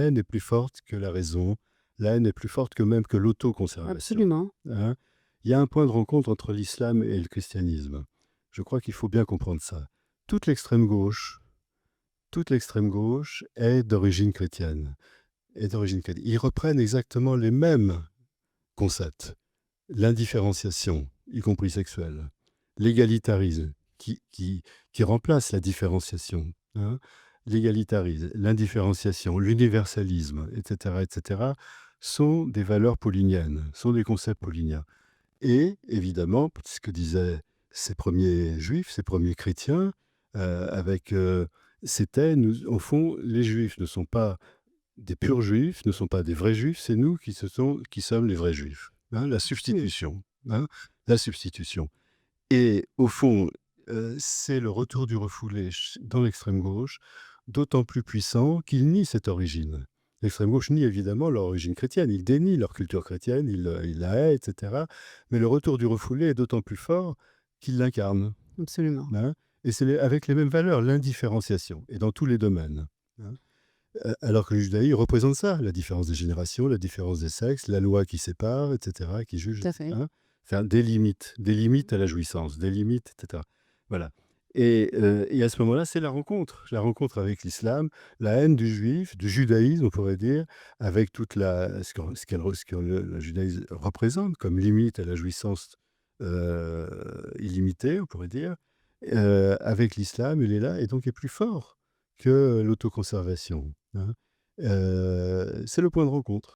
haine est plus forte que la raison, la haine est plus forte que même que l'autoconservation. Absolument. Hein. Il y a un point de rencontre entre l'islam et le christianisme. Je crois qu'il faut bien comprendre ça. Toute l'extrême gauche, toute l'extrême gauche est d'origine chrétienne. Ils reprennent exactement les mêmes concepts. L'indifférenciation, y compris sexuelle. L'égalitarisme, qui remplace la différenciation. Hein. L'égalitarisme, l'indifférenciation, l'universalisme, etc., sont des valeurs pauliniennes, sont des concepts pauliniens. Et évidemment, ce que disaient ces premiers juifs, ces premiers chrétiens, c'était, au fond, les juifs ne sont pas des purs juifs, ne sont pas des vrais juifs, c'est nous qui sommes les vrais juifs. Hein, la Mmh. substitution. Hein, la substitution. Et au fond, c'est le retour du refoulé dans l'extrême gauche, d'autant plus puissant qu'il nie cette origine. L'extrême gauche nie évidemment leur origine chrétienne, il dénie leur culture chrétienne, il la hait, etc. Mais le retour du refoulé est d'autant plus fort qu'il l'incarne. Absolument. Hein, et c'est avec les mêmes valeurs, l'indifférenciation, et dans tous les domaines. Hein. Alors que le judaïsme représente ça, la différence des générations, la différence des sexes, la loi qui sépare, etc., qui juge, Tout à fait. hein, enfin, des limites à la jouissance, des limites, etc. Voilà. Et à ce moment-là, c'est la rencontre avec l'islam, la haine du juif, du judaïsme, on pourrait dire, avec toute ce que le judaïsme représente comme limite à la jouissance illimitée, on pourrait dire, avec l'islam, il est là, et donc est plus fort que l'autoconservation. Hein. C'est le point de rencontre.